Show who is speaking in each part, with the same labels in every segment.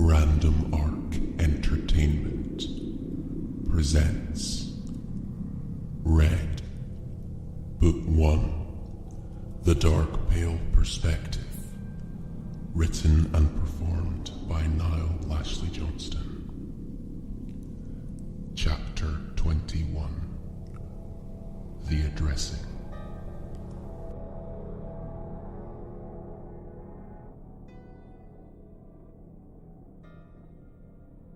Speaker 1: Random Arc Entertainment presents ReD, Book 1, The Dark Pale Perspective, written and performed by Niall Lashley Johnston. Chapter 21, The Addressing.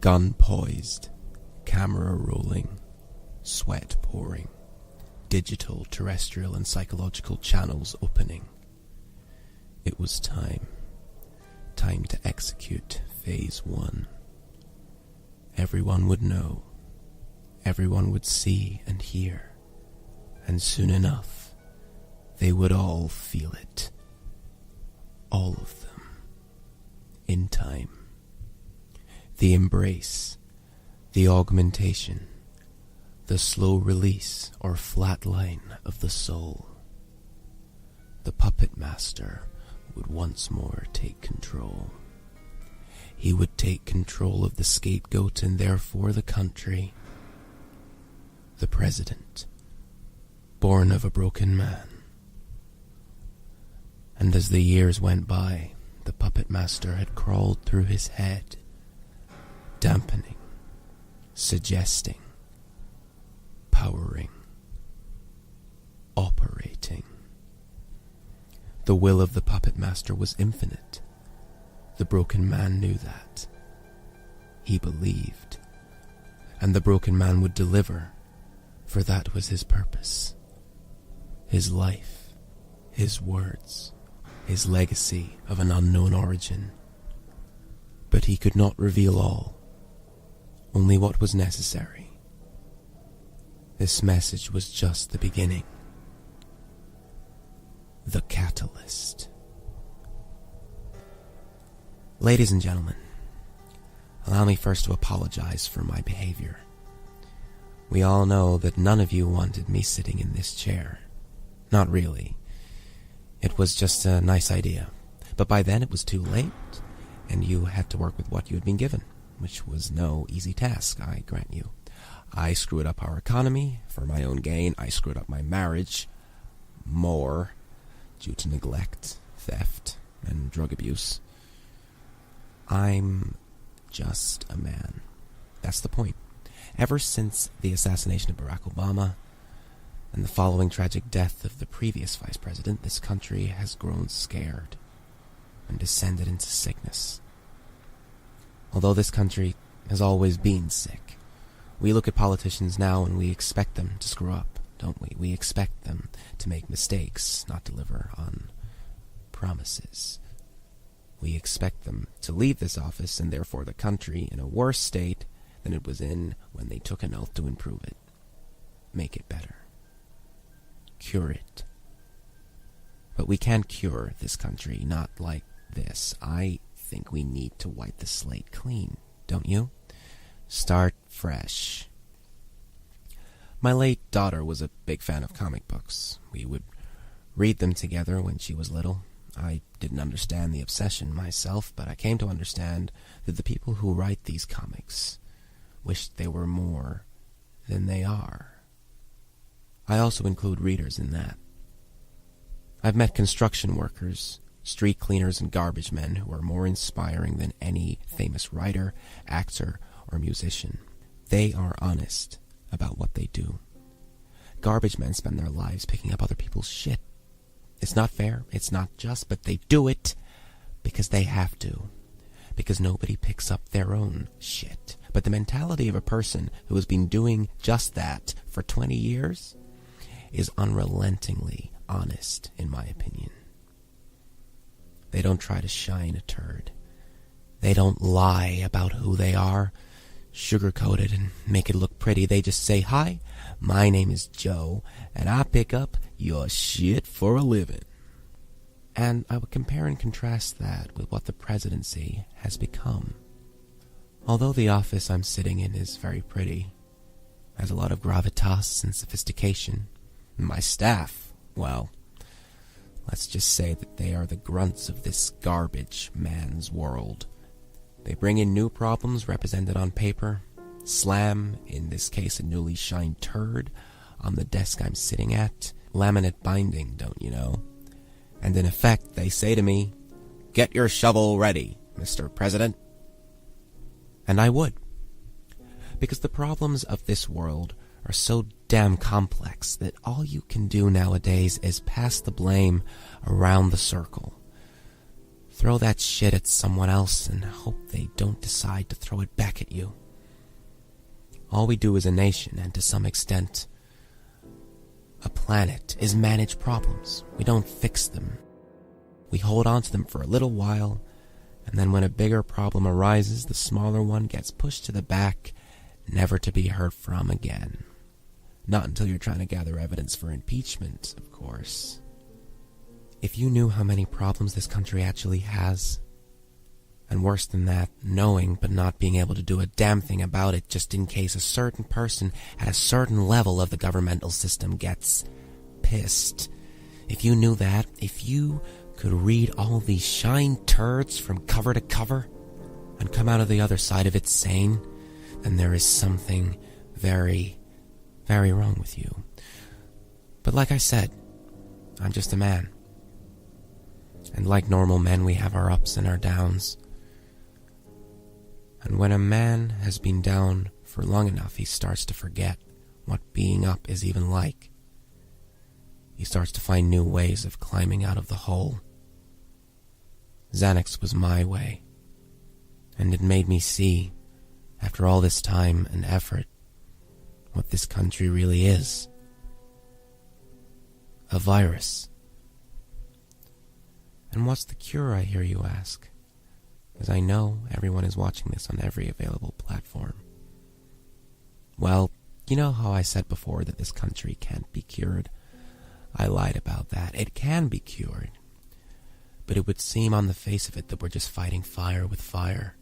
Speaker 2: Gun poised, camera rolling, sweat pouring, digital, terrestrial and psychological channels opening. It was time to execute Phase 1. Everyone would know, everyone would see and hear, and soon enough, they would all feel it. All of them. In time. The embrace, the augmentation, the slow release or flat line of the soul. The puppet master would once more take control. He would take control of the scapegoat and therefore the country. The president, born of a broken man. And as the years went by, the puppet master had crawled through his head, dampening, suggesting, powering, operating. The will of the puppet master was infinite. The broken man knew that. He believed. And the broken man would deliver, for that was his purpose. His life, his words, his legacy of an unknown origin. But he could not reveal all. Only what was necessary. This message was just the beginning. The catalyst. Ladies and gentlemen, allow me first to apologize for my behavior. We all know that none of you wanted me sitting in this chair. Not really. It was just a nice idea. But by then it was too late, and you had to work with what you had been given, which was no easy task, I grant you. I screwed up our economy for my own gain. I screwed up my marriage more due to neglect, theft, and drug abuse. I'm just a man. That's the point. Ever since the assassination of Barack Obama and the following tragic death of the previous vice president, this country has grown scared and descended into sickness. Although this country has always been sick, we look at politicians now and we expect them to screw up, don't we? We expect them to make mistakes, not deliver on promises. We expect them to leave this office and therefore the country in a worse state than it was in when they took an oath to improve it. Make it better. Cure it. But we can't cure this country, not like this. I think we need to wipe the slate clean, don't you? Start fresh. My late daughter was a big fan of comic books. We would read them together when she was little. I didn't understand the obsession myself, but I came to understand that the people who write these comics wished they were more than they are. I also include readers in that. I've met construction workers, street cleaners, and garbage men who are more inspiring than any famous writer, actor, or musician. They are honest about what they do. Garbage men spend their lives picking up other people's shit. It's not fair, it's not just, but they do it because they have to. Because nobody picks up their own shit. But the mentality of a person who has been doing just that for 20 years is unrelentingly honest, in my opinion. They don't try to shine a turd. They don't lie about who they are, sugarcoat it and make it look pretty. They just say, "Hi, my name is Joe, and I pick up your shit for a living." And I would compare and contrast that with what the presidency has become. Although the office I'm sitting in is very pretty, has a lot of gravitas and sophistication, my staff, well, let's just say that they are the grunts of this garbage man's world. They bring in new problems represented on paper, slam, in this case a newly shined turd, on the desk I'm sitting at, laminate binding, don't you know? And in effect, they say to me, "Get your shovel ready, Mr. President." And I would. Because the problems of this world are so damn complex that all you can do nowadays is pass the blame around the circle. Throw that shit at someone else and hope they don't decide to throw it back at you. All we do as a nation, and to some extent a planet, is manage problems. We don't fix them. We hold on to them for a little while, and then when a bigger problem arises, the smaller one gets pushed to the back, never to be heard from again. Not until you're trying to gather evidence for impeachment, of course. If you knew how many problems this country actually has, and worse than that, knowing but not being able to do a damn thing about it just in case a certain person at a certain level of the governmental system gets pissed. If you knew that, if you could read all these shine turds from cover to cover and come out of the other side of it sane, then there is something very, very wrong with you. But like I said, I'm just a man. And like normal men, we have our ups and our downs. And when a man has been down for long enough, he starts to forget what being up is even like. He starts to find new ways of climbing out of the hole. Xanax was my way, and it made me see, after all this time and effort, what this country really is. A virus. And what's the cure, I hear you ask? Because I know everyone is watching this on every available platform. Well, you know how I said before that this country can't be cured? I lied about that. It can be cured. But it would seem on the face of it that we're just fighting fire with fire.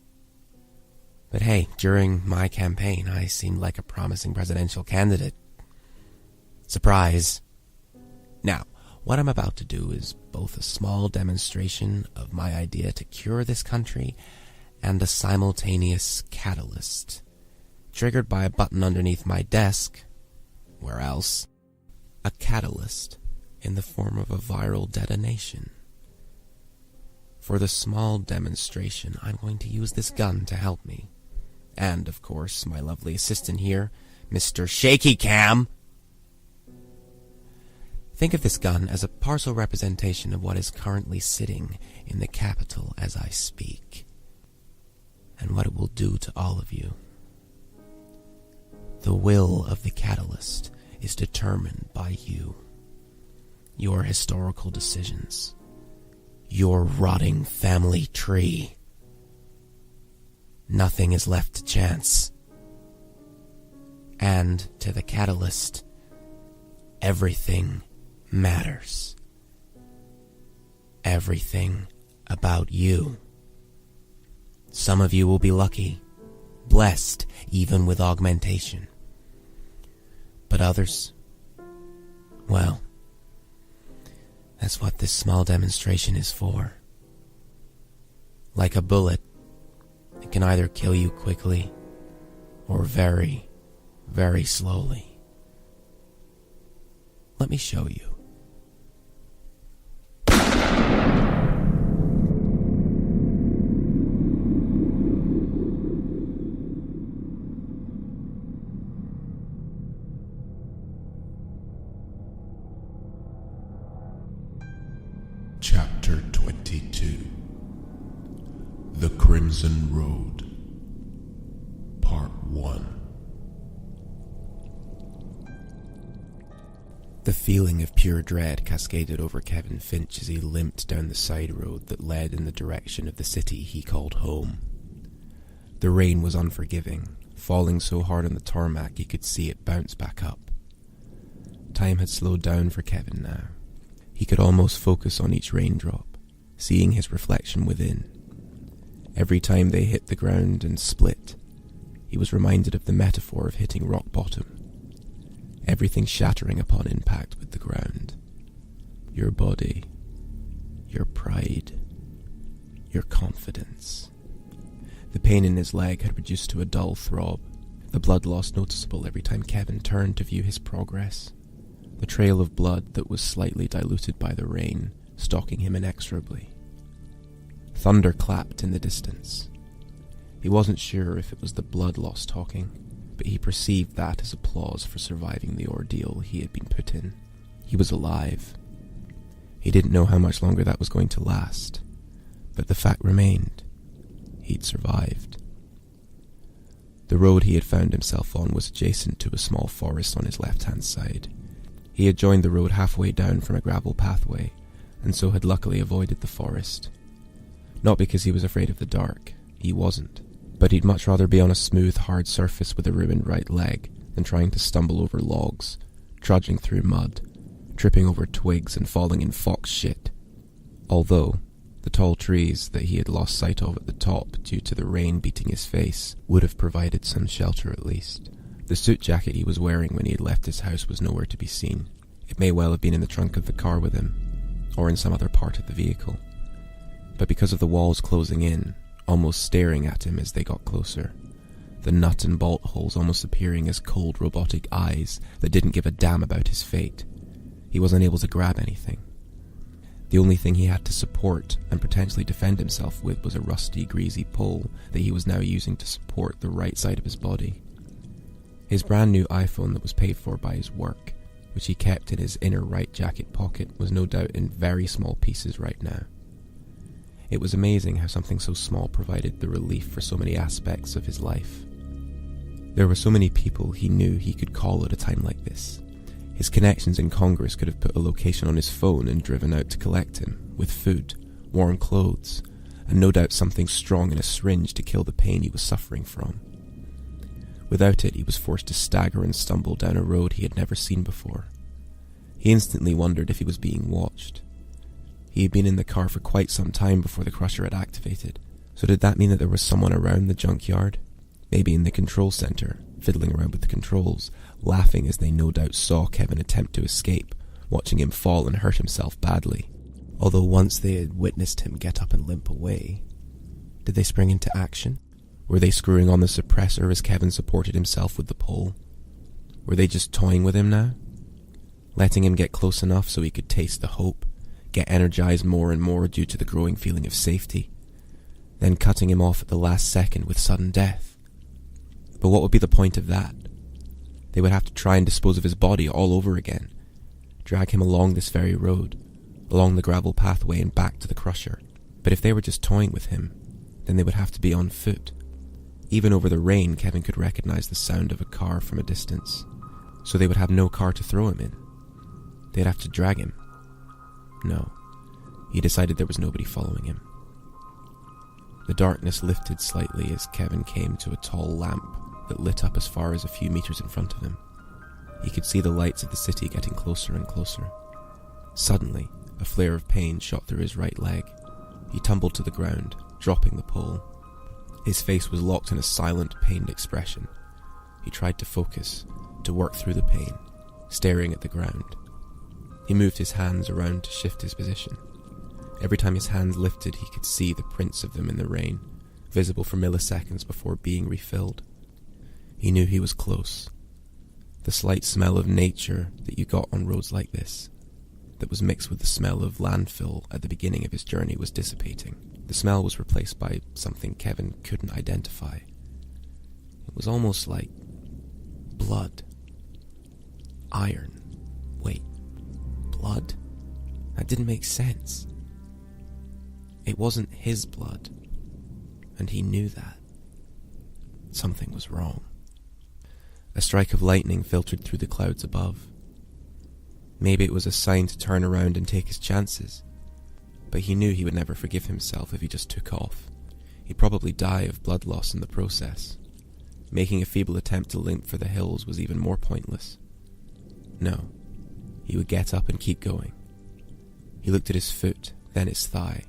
Speaker 2: But hey, during my campaign, I seemed like a promising presidential candidate. Surprise! Now, what I'm about to do is both a small demonstration of my idea to cure this country and a simultaneous catalyst, triggered by a button underneath my desk. Where else? A catalyst in the form of a viral detonation. For the small demonstration, I'm going to use this gun to help me. And, of course, my lovely assistant here, Mr. Shaky Cam. Think of this gun as a partial representation of what is currently sitting in the Capitol as I speak, and what it will do to all of you. The will of the catalyst is determined by you, your historical decisions, your rotting family tree. Nothing is left to chance. And to the catalyst, everything matters. Everything about you. Some of you will be lucky, blessed even with augmentation. But others, well, that's what this small demonstration is for. Like a bullet, it can either kill you quickly or very, very slowly. Let me show you.
Speaker 1: Chapter 22. The Crimson Road. Part 1.
Speaker 2: The feeling of pure dread cascaded over Kevin Finch as he limped down the side road that led in the direction of the city he called home. The rain was unforgiving, falling so hard on the tarmac he could see it bounce back up. Time had slowed down for Kevin now. He could almost focus on each raindrop, seeing his reflection within. Every time they hit the ground and split, he was reminded of the metaphor of hitting rock bottom. Everything shattering upon impact with the ground. Your body, your pride, your confidence. The pain in his leg had reduced to a dull throb, the blood loss noticeable every time Kevin turned to view his progress. The trail of blood that was slightly diluted by the rain, stalking him inexorably. Thunder clapped in the distance. He wasn't sure if it was the blood loss talking, but he perceived that as applause for surviving the ordeal he had been put in. He was alive. He didn't know how much longer that was going to last, but the fact remained. He'd survived. The road he had found himself on was adjacent to a small forest on his left-hand side. He had joined the road halfway down from a gravel pathway, and so had luckily avoided the forest. Not because he was afraid of the dark, he wasn't, but he'd much rather be on a smooth, hard surface with a ruined right leg than trying to stumble over logs, trudging through mud, tripping over twigs and falling in fox shit. Although the tall trees that he had lost sight of at the top due to the rain beating his face would have provided some shelter at least. The suit jacket he was wearing when he had left his house was nowhere to be seen. It may well have been in the trunk of the car with him, or in some other part of the vehicle. But because of the walls closing in, almost staring at him as they got closer, the nut and bolt holes almost appearing as cold robotic eyes that didn't give a damn about his fate, he was unable to grab anything. The only thing he had to support and potentially defend himself with was a rusty, greasy pole that he was now using to support the right side of his body. His brand new iPhone that was paid for by his work, which he kept in his inner right jacket pocket, was no doubt in very small pieces right now. It was amazing how something so small provided the relief for so many aspects of his life. There were so many people he knew he could call at a time like this. His connections in Congress could have put a location on his phone and driven out to collect him, with food, warm clothes, and no doubt something strong in a syringe to kill the pain he was suffering from. Without it, he was forced to stagger and stumble down a road he had never seen before. He instantly wondered if he was being watched. He had been in the car for quite some time before the crusher had activated, so did that mean that there was someone around the junkyard? Maybe in the control center, fiddling around with the controls, laughing as they no doubt saw Kevin attempt to escape, watching him fall and hurt himself badly. Although once they had witnessed him get up and limp away, did they spring into action? Were they screwing on the suppressor as Kevin supported himself with the pole? Were they just toying with him now? Letting him get close enough so he could taste the hope, get energized more and more due to the growing feeling of safety, then cutting him off at the last second with sudden death? But what would be the point of that? They would have to try and dispose of his body all over again, drag him along this very road, along the gravel pathway and back to the crusher. But if they were just toying with him, then they would have to be on foot. Even over the rain, Kevin could recognize the sound of a car from a distance, so they would have no car to throw him in. They'd have to drag him. No, he decided there was nobody following him. The darkness lifted slightly as Kevin came to a tall lamp that lit up as far as a few meters in front of him. He could see the lights of the city getting closer and closer. Suddenly, a flare of pain shot through his right leg. He tumbled to the ground, dropping the pole. His face was locked in a silent, pained expression. He tried to focus, to work through the pain, staring at the ground. He moved his hands around to shift his position. Every time his hands lifted, he could see the prints of them in the rain, visible for milliseconds before being refilled. He knew he was close. The slight smell of nature that you got on roads like this, that was mixed with the smell of landfill at the beginning of his journey, was dissipating. The smell was replaced by something Kevin couldn't identify. It was almost like blood. Iron. Wait, blood? That didn't make sense. It wasn't his blood, and he knew that. Something was wrong. A strike of lightning filtered through the clouds above. Maybe it was a sign to turn around and take his chances, but he knew he would never forgive himself if he just took off. He'd probably die of blood loss in the process. Making a feeble attempt to limp for the hills was even more pointless. No, he would get up and keep going. He looked at his foot, then his thigh.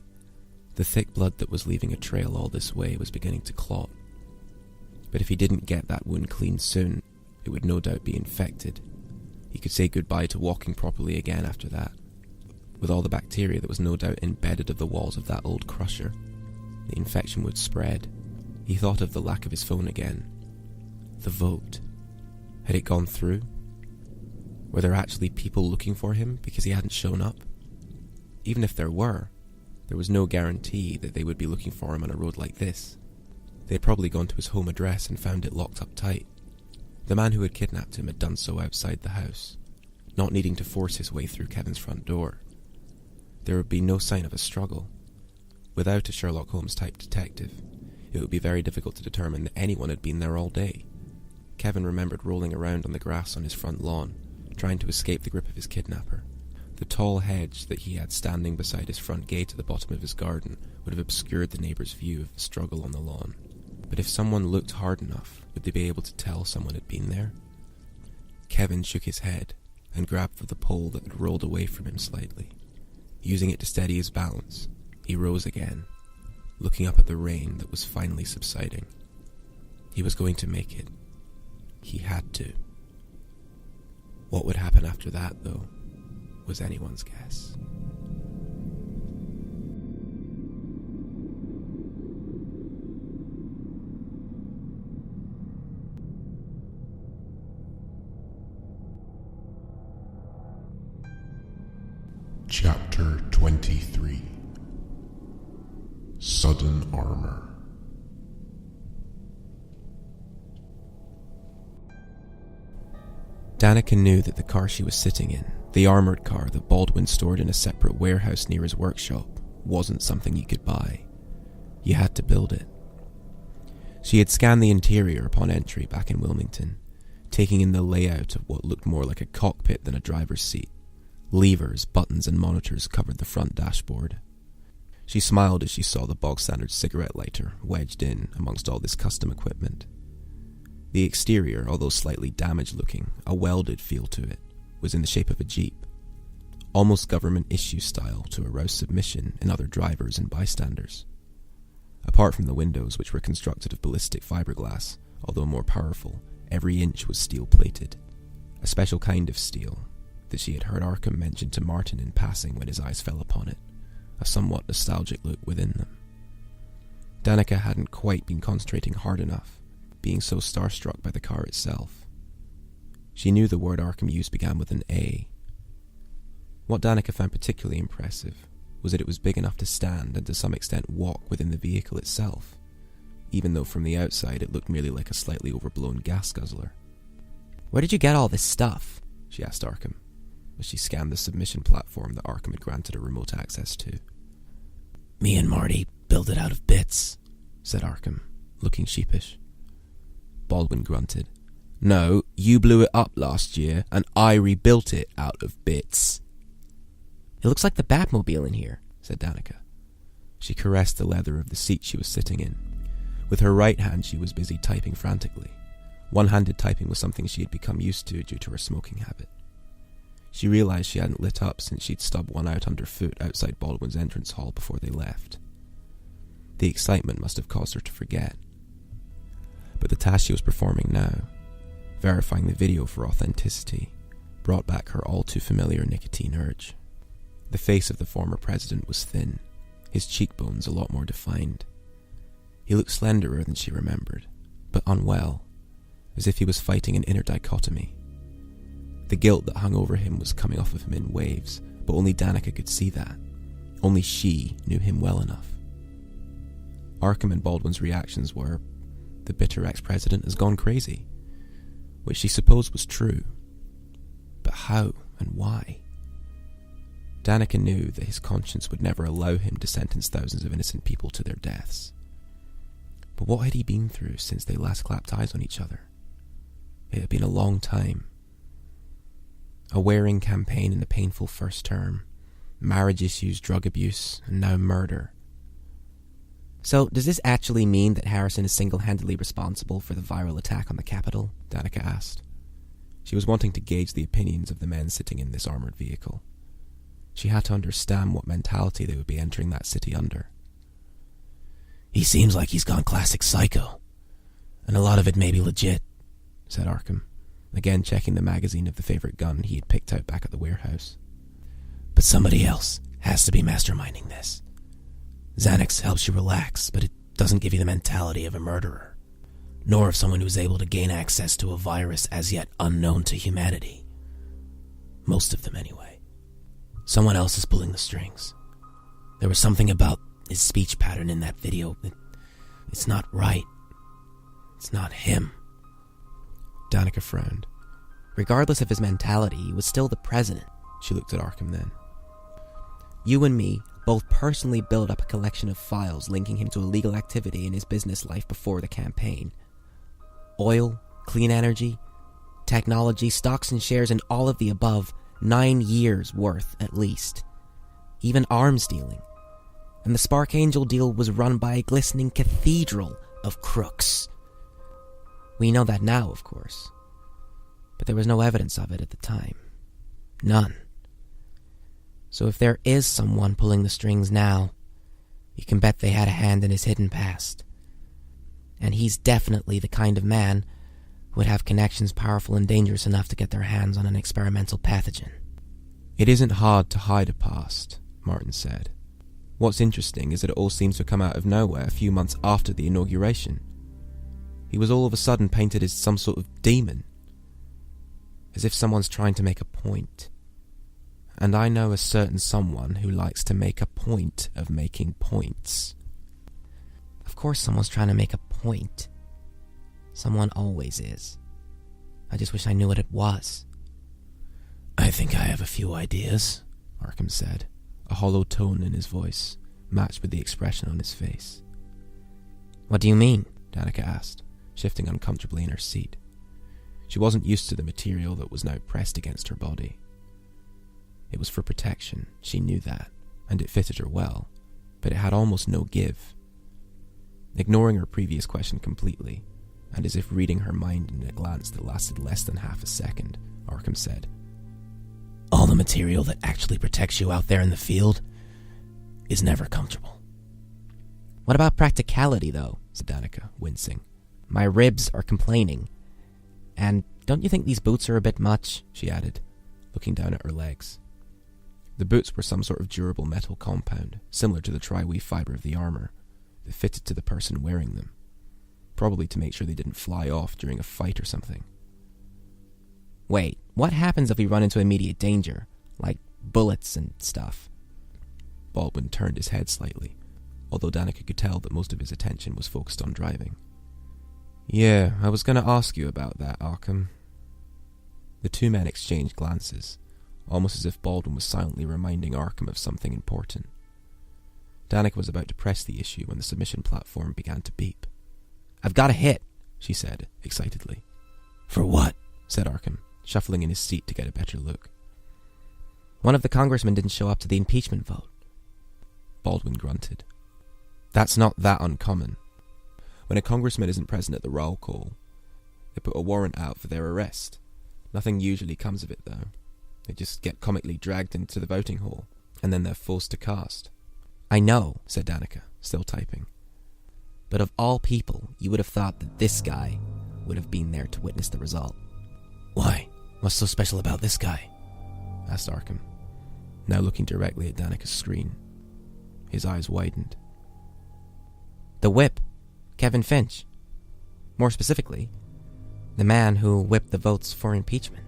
Speaker 2: The thick blood that was leaving a trail all this way was beginning to clot. But if he didn't get that wound clean soon, it would no doubt be infected. He could say goodbye to walking properly again after that. With all the bacteria that was no doubt embedded of the walls of that old crusher, the infection would spread. He thought of the lack of his phone again. The vote. Had it gone through? Were there actually people looking for him because he hadn't shown up? Even if there was no guarantee that they would be looking for him on a road like this. They had probably gone to his home address and found it locked up tight. The man who had kidnapped him had done so outside the house, not needing to force his way through Kevin's front door. There would be no sign of a struggle. Without a Sherlock Holmes-type detective, it would be very difficult to determine that anyone had been there all day. Kevin remembered rolling around on the grass on his front lawn, trying to escape the grip of his kidnapper. The tall hedge that he had standing beside his front gate at the bottom of his garden would have obscured the neighbour's view of the struggle on the lawn. But if someone looked hard enough, would they be able to tell someone had been there? Kevin shook his head and grabbed for the pole that had rolled away from him slightly. Using it to steady his balance, he rose again, looking up at the rain that was finally subsiding. He was going to make it. He had to. What would happen after that, though, was anyone's guess.
Speaker 1: Chapter 23. Sudden Armor.
Speaker 2: Danica knew that the car she was sitting in, the armoured car that Baldwin stored in a separate warehouse near his workshop, wasn't something you could buy. You had to build it. She had scanned the interior upon entry back in Wilmington, taking in the layout of what looked more like a cockpit than a driver's seat. Levers, buttons and monitors covered the front dashboard. She smiled as she saw the bog-standard cigarette lighter wedged in amongst all this custom equipment. The exterior, although slightly damaged-looking, a welded feel to it, was in the shape of a Jeep, almost government-issue style to arouse submission in other drivers and bystanders. Apart from the windows, which were constructed of ballistic fiberglass, although more powerful, every inch was steel-plated. A special kind of steel that she had heard Arkham mention to Martin in passing when his eyes fell upon it, a somewhat nostalgic look within them. Danica hadn't quite been concentrating hard enough, being so starstruck by the car itself. She knew the word Arkham used began with an A. What Danica found particularly impressive was that it was big enough to stand and to some extent walk within the vehicle itself, even though from the outside it looked merely like a slightly overblown gas guzzler. "Where did you get all this stuff?" she asked Arkham, as she scanned the submission platform that Arkham had granted her remote access to. "Me and Marty built it out of bits," said Arkham, looking sheepish. Baldwin grunted. "No, you blew it up last year, and I rebuilt it out of bits." "It looks like the Batmobile in here," said Danica. She caressed the leather of the seat she was sitting in. With her right hand she was busy typing frantically. One-handed typing was something she had become used to due to her smoking habit. She realized she hadn't lit up since she'd stubbed one out underfoot outside Baldwin's entrance hall before they left. The excitement must have caused her to forget. But the task she was performing now, verifying the video for authenticity, brought back her all-too-familiar nicotine urge. The face of the former president was thin, his cheekbones a lot more defined. He looked slenderer than she remembered, but unwell, as if he was fighting an inner dichotomy. The guilt that hung over him was coming off of him in waves, but only Danica could see that. Only she knew him well enough. Arkham and Baldwin's reactions were, "The bitter ex-president has gone crazy," which she supposed was true. But how and why? Danica knew that his conscience would never allow him to sentence thousands of innocent people to their deaths. But what had he been through since they last clapped eyes on each other? It had been a long time. A wearing campaign in the painful first term, marriage issues, drug abuse, and now murder. "So, does this actually mean that Harrison is single-handedly responsible for the viral attack on the Capitol?" Danica asked. She was wanting to gauge the opinions of the men sitting in this armoured vehicle. She had to understand what mentality they would be entering that city under. "He seems like he's gone classic psycho, and a lot of it may be legit," said Arkham, again checking the magazine of the favourite gun he had picked out back at the warehouse. "But somebody else has to be masterminding this. Xanax helps you relax, but it doesn't give you the mentality of a murderer, nor of someone who's able to gain access to a virus as yet unknown to humanity. Most of them, anyway. Someone else is pulling the strings. There was something about his speech pattern in that video. It's not right. It's not him. Danica frowned. Regardless of his mentality, he was still the president. She looked at Arkham then. You and me both personally built up a collection of files linking him to illegal activity in his business life before the campaign. Oil, clean energy, technology, stocks and shares, and all of the above, 9 years worth at least. Even arms dealing. And the Spark Angel deal was run by a glistening cathedral of crooks. We know that now, of course. But there was no evidence of it at the time. None. So if there is someone pulling the strings now, you can bet they had a hand in his hidden past. And he's definitely the kind of man who would have connections powerful and dangerous enough to get their hands on an experimental pathogen. It isn't hard to hide a past, Martin said. What's interesting is that it all seems to have come out of nowhere a few months after the inauguration. He was all of a sudden painted as some sort of demon. As if someone's trying to make a point. And I know a certain someone who likes to make a point of making points. Of course someone's trying to make a point. Someone always is. I just wish I knew what it was. I think I have a few ideas, Arkham said, a hollow tone in his voice, matched with the expression on his face. What do you mean? Danica asked, shifting uncomfortably in her seat. She wasn't used to the material that was now pressed against her body. It was for protection, she knew that, and it fitted her well, but it had almost no give. Ignoring her previous question completely, and as if reading her mind in a glance that lasted less than half a second, Arkham said, all the material that actually protects you out there in the field is never comfortable. What about practicality, though? Said Danica, wincing. My ribs are complaining. And don't you think these boots are a bit much? She added, looking down at her legs. The boots were some sort of durable metal compound, similar to the tri-weave fibre of the armour, that fitted to the person wearing them, probably to make sure they didn't fly off during a fight or something. Wait, what happens if we run into immediate danger, like bullets and stuff? Baldwin turned his head slightly, although Danica could tell that most of his attention was focused on driving. Yeah, I was going to ask you about that, Arkham. The two men exchanged glances, almost as if Baldwin was silently reminding Arkham of something important. Danica was about to press the issue when the submission platform began to beep. I've got a hit, she said, excitedly. For what? Said Arkham, shuffling in his seat to get a better look. One of the congressmen didn't show up to the impeachment vote. Baldwin grunted. That's not that uncommon. When a congressman isn't present at the roll call, they put a warrant out for their arrest. Nothing usually comes of it, though. They just get comically dragged into the voting hall, and then they're forced to cast. I know, said Danica, still typing. But of all people, you would have thought that this guy would have been there to witness the result. Why? What's so special about this guy? Asked Arkham, now looking directly at Danica's screen. His eyes widened. The whip, Kevin Finch. More specifically, the man who whipped the votes for impeachment.